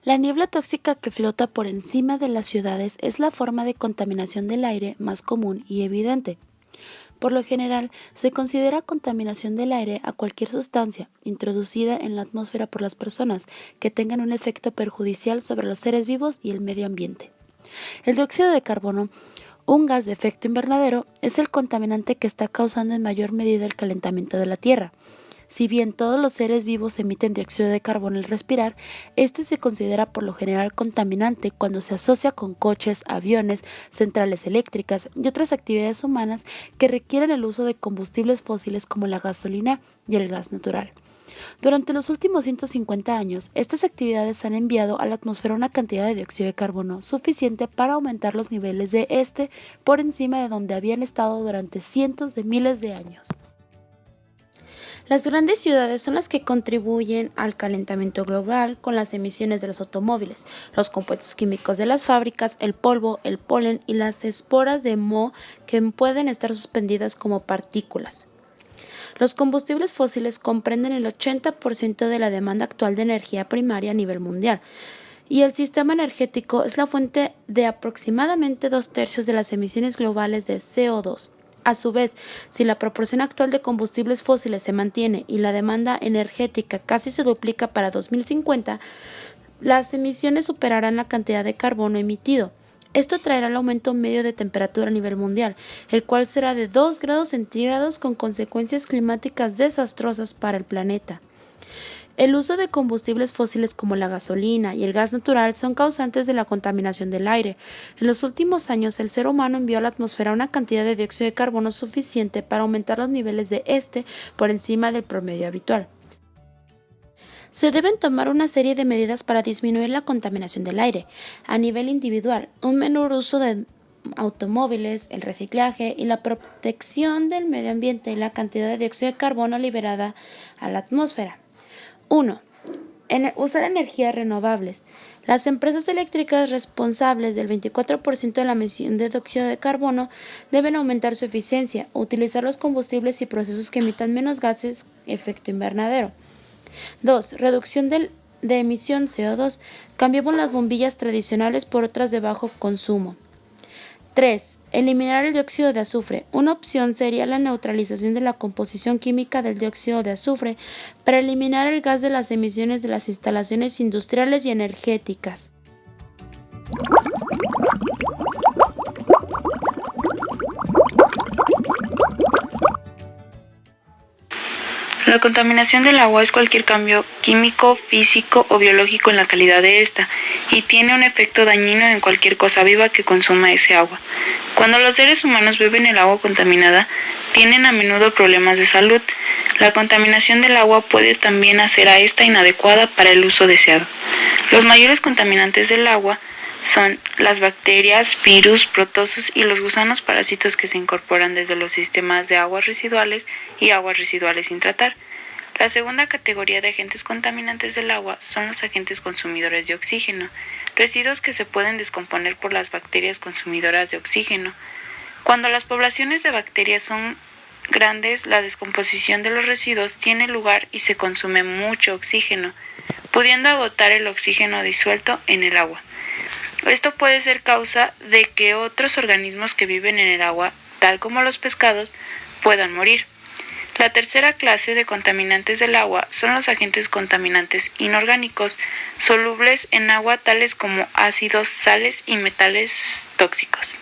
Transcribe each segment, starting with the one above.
La niebla tóxica que flota por encima de las ciudades es la forma de contaminación del aire más común y evidente. Por lo general, se considera contaminación del aire a cualquier sustancia introducida en la atmósfera por las personas que tengan un efecto perjudicial sobre los seres vivos y el medio ambiente. El dióxido de carbono, un gas de efecto invernadero, es el contaminante que está causando en mayor medida el calentamiento de la Tierra. Si bien todos los seres vivos emiten dióxido de carbono al respirar, este se considera por lo general contaminante cuando se asocia con coches, aviones, centrales eléctricas y otras actividades humanas que requieren el uso de combustibles fósiles como la gasolina y el gas natural. Durante los últimos 150 años, estas actividades han enviado a la atmósfera una cantidad de dióxido de carbono suficiente para aumentar los niveles de este por encima de donde habían estado durante cientos de miles de años. Las grandes ciudades son las que contribuyen al calentamiento global con las emisiones de los automóviles, los compuestos químicos de las fábricas, el polvo, el polen y las esporas de moho que pueden estar suspendidas como partículas. Los combustibles fósiles comprenden el 80% de la demanda actual de energía primaria a nivel mundial, y el sistema energético es la fuente de aproximadamente 2/3 de las emisiones globales de CO2. A su vez, si la proporción actual de combustibles fósiles se mantiene y la demanda energética casi se duplica para 2050, las emisiones superarán la cantidad de carbono emitido. Esto traerá el aumento medio de temperatura a nivel mundial, el cual será de 2 grados centígrados con consecuencias climáticas desastrosas para el planeta. El uso de combustibles fósiles como la gasolina y el gas natural son causantes de la contaminación del aire. En los últimos años, el ser humano envió a la atmósfera una cantidad de dióxido de carbono suficiente para aumentar los niveles de este por encima del promedio habitual. Se deben tomar una serie de medidas para disminuir la contaminación del aire. A nivel individual, un menor uso de automóviles, el reciclaje y la protección del medio ambiente y la cantidad de dióxido de carbono liberada a la atmósfera. 1. Usar energías renovables. Las empresas eléctricas responsables del 24% de la emisión de dióxido de carbono deben aumentar su eficiencia, utilizar los combustibles y procesos que emitan menos gases efecto invernadero. 2. Reducción de emisión CO2. Cambiemos las bombillas tradicionales por otras de bajo consumo. 3. Eliminar el dióxido de azufre. Una opción sería la neutralización de la composición química del dióxido de azufre para eliminar el gas de las emisiones de las instalaciones industriales y energéticas. La contaminación del agua es cualquier cambio químico, físico o biológico en la calidad de esta, y tiene un efecto dañino en cualquier cosa viva que consuma ese agua. Cuando los seres humanos beben el agua contaminada, tienen a menudo problemas de salud. La contaminación del agua puede también hacer a esta inadecuada para el uso deseado. Los mayores contaminantes del agua son las bacterias, virus, protozoos y los gusanos parásitos que se incorporan desde los sistemas de aguas residuales y aguas residuales sin tratar. La segunda categoría de agentes contaminantes del agua son los agentes consumidores de oxígeno, residuos que se pueden descomponer por las bacterias consumidoras de oxígeno. Cuando las poblaciones de bacterias son grandes, la descomposición de los residuos tiene lugar y se consume mucho oxígeno, pudiendo agotar el oxígeno disuelto en el agua. Esto puede ser causa de que otros organismos que viven en el agua, tal como los pescados, puedan morir. La tercera clase de contaminantes del agua son los agentes contaminantes inorgánicos, solubles en agua tales como ácidos, sales y metales tóxicos.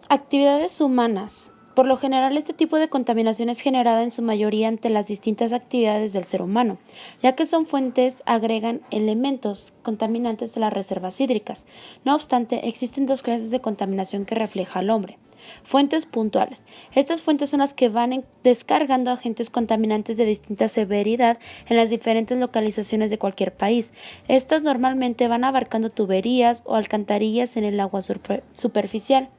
Actividades humanas. Por lo general, este tipo de contaminación es generada en su mayoría ante las distintas actividades del ser humano, ya que son fuentes agregan elementos contaminantes a las reservas hídricas. No obstante, existen dos clases de contaminación que refleja al hombre. Fuentes puntuales. Estas fuentes son las que van descargando agentes contaminantes de distinta severidad en las diferentes localizaciones de cualquier país. Estas normalmente van abarcando tuberías o alcantarillas en el agua superficial.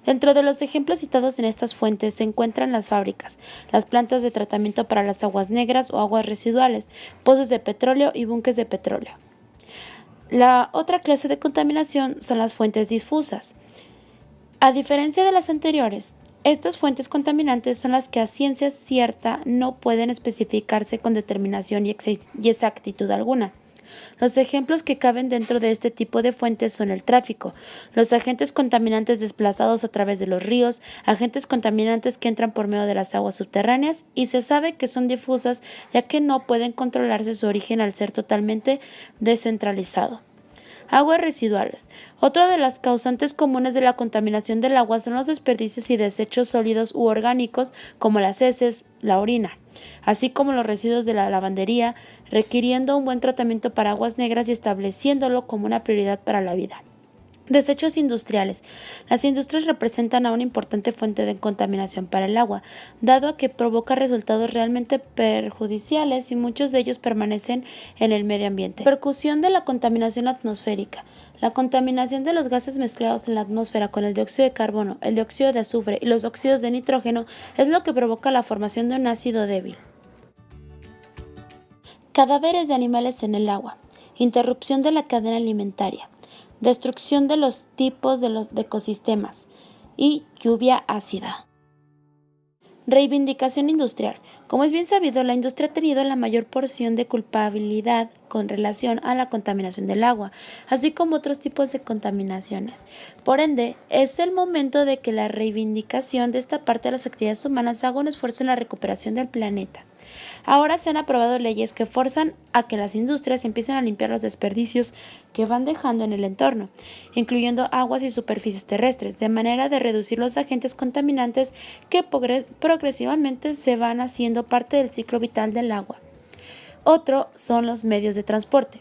Dentro de los ejemplos citados en estas fuentes se encuentran las fábricas, las plantas de tratamiento para las aguas negras o aguas residuales, pozos de petróleo y búnkeres de petróleo. La otra clase de contaminación son las fuentes difusas. A diferencia de las anteriores, estas fuentes contaminantes son las que a ciencia cierta no pueden especificarse con determinación y exactitud alguna. Los ejemplos que caben dentro de este tipo de fuentes son el tráfico, los agentes contaminantes desplazados a través de los ríos, agentes contaminantes que entran por medio de las aguas subterráneas y se sabe que son difusas ya que no pueden controlarse su origen al ser totalmente descentralizado. Aguas residuales. Otra de las causantes comunes de la contaminación del agua son los desperdicios y desechos sólidos u orgánicos como las heces, la orina, así como los residuos de la lavandería, requiriendo un buen tratamiento para aguas negras y estableciéndolo como una prioridad para la vida. Desechos industriales. Las industrias representan a una importante fuente de contaminación para el agua, dado que provoca resultados realmente perjudiciales y muchos de ellos permanecen en el medio ambiente. Repercusión de la contaminación atmosférica. La contaminación de los gases mezclados en la atmósfera con el dióxido de carbono, el dióxido de azufre y los óxidos de nitrógeno es lo que provoca la formación de un ácido débil. Cadáveres de animales en el agua. Interrupción de la cadena alimentaria. Destrucción de los tipos de ecosistemas y lluvia ácida. Reivindicación industrial. Como es bien sabido, la industria ha tenido la mayor porción de culpabilidad con relación a la contaminación del agua, así como otros tipos de contaminaciones. Por ende, es el momento de que la reivindicación de esta parte de las actividades humanas haga un esfuerzo en la recuperación del planeta. Ahora se han aprobado leyes que forzan a que las industrias empiecen a limpiar los desperdicios que van dejando en el entorno, incluyendo aguas y superficies terrestres, de manera de reducir los agentes contaminantes que progresivamente se van haciendo parte del ciclo vital del agua. Otro son los medios de transporte.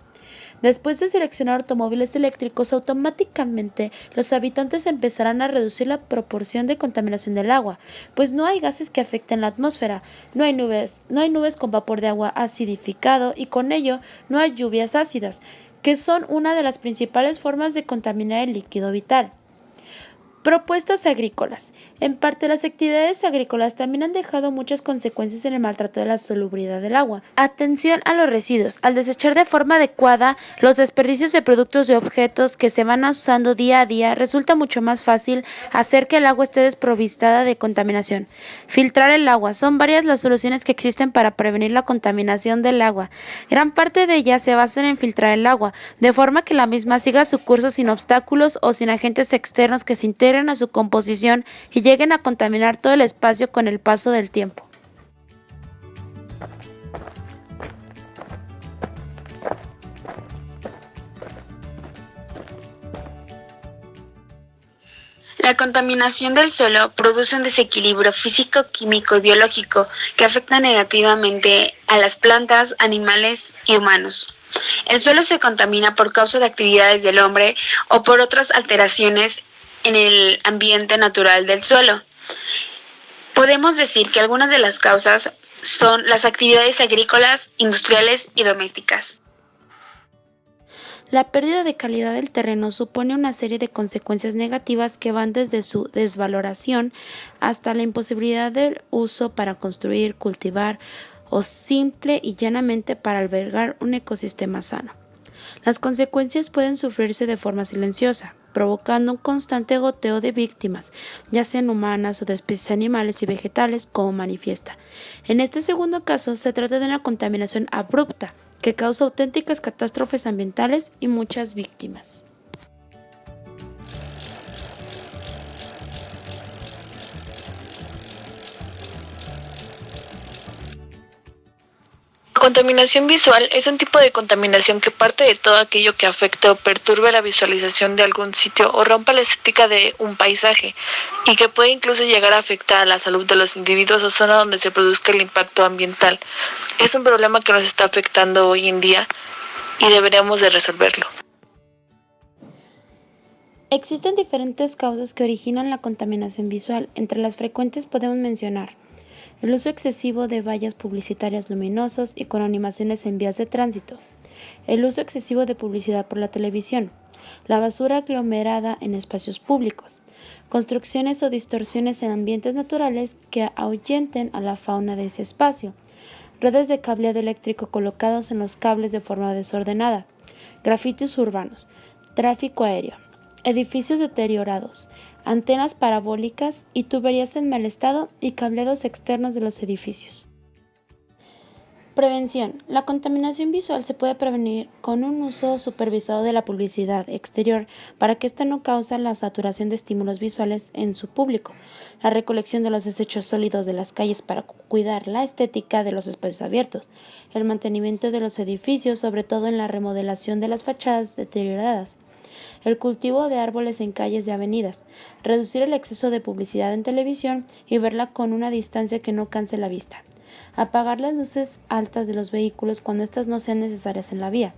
Después de seleccionar automóviles eléctricos, automáticamente los habitantes empezarán a reducir la proporción de contaminación del agua, pues no hay gases que afecten la atmósfera, no hay nubes con vapor de agua acidificado y con ello no hay lluvias ácidas, que son una de las principales formas de contaminar el líquido vital. Propuestas agrícolas. En parte, las actividades agrícolas también han dejado muchas consecuencias en el maltrato de la salubridad del agua. Atención a los residuos. Al desechar de forma adecuada los desperdicios de productos y objetos que se van usando día a día, resulta mucho más fácil hacer que el agua esté desprovistada de contaminación. Filtrar el agua. Son varias las soluciones que existen para prevenir la contaminación del agua. Gran parte de ellas se basan en filtrar el agua, de forma que la misma siga su curso sin obstáculos o sin agentes externos que se integren a su composición y lleguen a contaminar todo el espacio con el paso del tiempo. La contaminación del suelo produce un desequilibrio físico, químico y biológico que afecta negativamente a las plantas, animales y humanos. El suelo se contamina por causa de actividades del hombre o por otras alteraciones en el ambiente natural del suelo. Podemos decir que algunas de las causas son las actividades agrícolas, industriales y domésticas. La pérdida de calidad del terreno supone una serie de consecuencias negativas que van desde su desvaloración hasta la imposibilidad del uso para construir, cultivar o simple y llanamente para albergar un ecosistema sano. Las consecuencias pueden sufrirse de forma silenciosa, provocando un constante goteo de víctimas, ya sean humanas o de especies animales y vegetales, como manifiesta. En este segundo caso, se trata de una contaminación abrupta que causa auténticas catástrofes ambientales y muchas víctimas. contaminación visual es un tipo de contaminación que parte de todo aquello que afecte o perturbe la visualización de algún sitio o rompa la estética de un paisaje y que puede incluso llegar a afectar a la salud de los individuos o zona donde se produzca el impacto ambiental. Es un problema que nos está afectando hoy en día y deberíamos de resolverlo. Existen diferentes causas que originan la contaminación visual. Entre las frecuentes podemos mencionar el uso excesivo de vallas publicitarias luminosos y con animaciones en vías de tránsito, el uso excesivo de publicidad por la televisión, la basura aglomerada en espacios públicos, construcciones o distorsiones en ambientes naturales que ahuyenten a la fauna de ese espacio, redes de cableado eléctrico colocados en los cables de forma desordenada, grafitis urbanos, tráfico aéreo, edificios deteriorados, antenas parabólicas y tuberías en mal estado y cableados externos de los edificios. Prevención. La contaminación visual se puede prevenir con un uso supervisado de la publicidad exterior para que ésta no cause la saturación de estímulos visuales en su público, la recolección de los desechos sólidos de las calles para cuidar la estética de los espacios abiertos, el mantenimiento de los edificios, sobre todo en la remodelación de las fachadas deterioradas, el cultivo de árboles en calles y avenidas, reducir el exceso de publicidad en televisión y verla con una distancia que no canse la vista, apagar las luces altas de los vehículos cuando éstas no sean necesarias en la vía.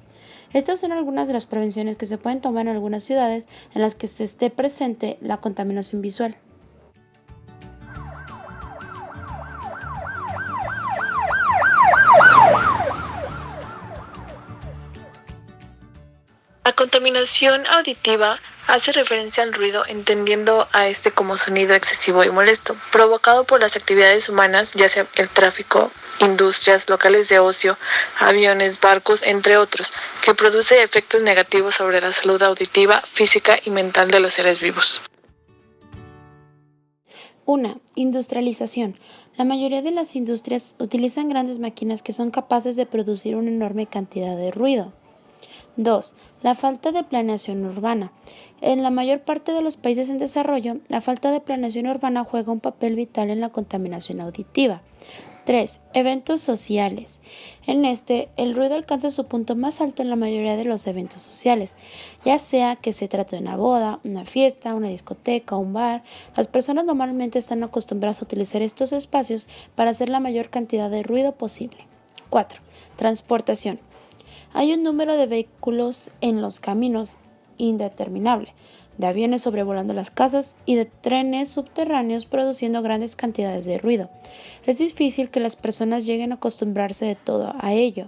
Estas son algunas de las prevenciones que se pueden tomar en algunas ciudades en las que se esté presente la contaminación visual. La contaminación auditiva hace referencia al ruido, entendiendo a este como sonido excesivo y molesto, provocado por las actividades humanas, ya sea el tráfico, industrias, locales de ocio, aviones, barcos, entre otros, que produce efectos negativos sobre la salud auditiva, física y mental de los seres vivos. 1. Industrialización. La mayoría de las industrias utilizan grandes máquinas que son capaces de producir una enorme cantidad de ruido. 2. La falta de planeación urbana. En la mayor parte de los países en desarrollo, la falta de planeación urbana juega un papel vital en la contaminación auditiva. 3. Eventos sociales. En el ruido alcanza su punto más alto en la mayoría de los eventos sociales, ya sea que se trate de una boda, una fiesta, una discoteca o un bar. Las personas normalmente están acostumbradas a utilizar estos espacios para hacer la mayor cantidad de ruido posible. 4. Transportación. Hay un número de vehículos en los caminos indeterminable, de aviones sobrevolando las casas y de trenes subterráneos produciendo grandes cantidades de ruido. Es difícil que las personas lleguen a acostumbrarse de todo a ello.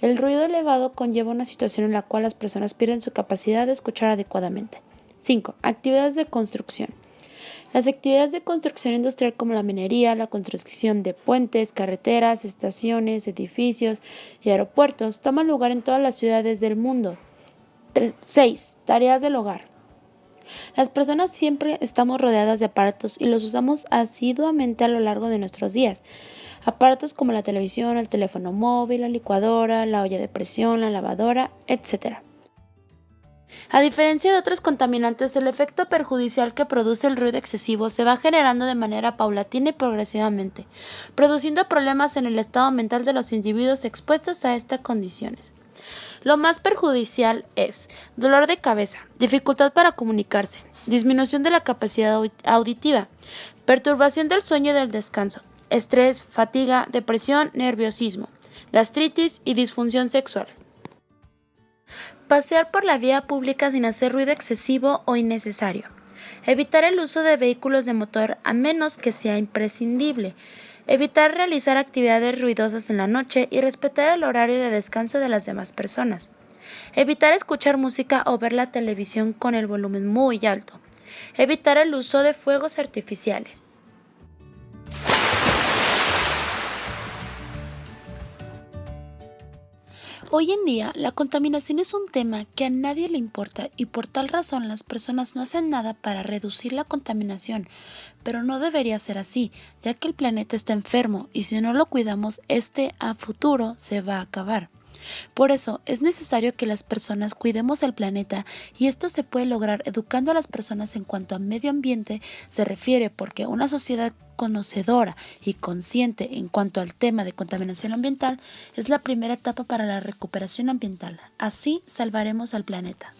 El ruido elevado conlleva una situación en la cual las personas pierden su capacidad de escuchar adecuadamente. 5. Actividades de construcción. Las actividades de construcción industrial como la minería, la construcción de puentes, carreteras, estaciones, edificios y aeropuertos toman lugar en todas las ciudades del mundo. 6. Tareas del hogar. Las personas siempre estamos rodeadas de aparatos y los usamos asiduamente a lo largo de nuestros días. Aparatos como la televisión, el teléfono móvil, la licuadora, la olla de presión, la lavadora, etc. A diferencia de otros contaminantes, el efecto perjudicial que produce el ruido excesivo se va generando de manera paulatina y progresivamente, produciendo problemas en el estado mental de los individuos expuestos a estas condiciones. Lo más perjudicial es dolor de cabeza, dificultad para comunicarse, disminución de la capacidad auditiva, perturbación del sueño y del descanso, estrés, fatiga, depresión, nerviosismo, gastritis y disfunción sexual. Pasear por la vía pública sin hacer ruido excesivo o innecesario. Evitar el uso de vehículos de motor a menos que sea imprescindible. Evitar realizar actividades ruidosas en la noche y respetar el horario de descanso de las demás personas. Evitar escuchar música o ver la televisión con el volumen muy alto. Evitar el uso de fuegos artificiales. Hoy en día, la contaminación es un tema que a nadie le importa y por tal razón las personas no hacen nada para reducir la contaminación, pero no debería ser así, ya que el planeta está enfermo y si no lo cuidamos, a futuro se va a acabar. Por eso es necesario que las personas cuidemos el planeta y esto se puede lograr educando a las personas en cuanto a medio ambiente se refiere, porque una sociedad conocedora y consciente en cuanto al tema de contaminación ambiental es la primera etapa para la recuperación ambiental. Así salvaremos al planeta.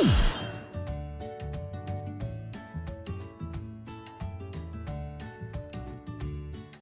You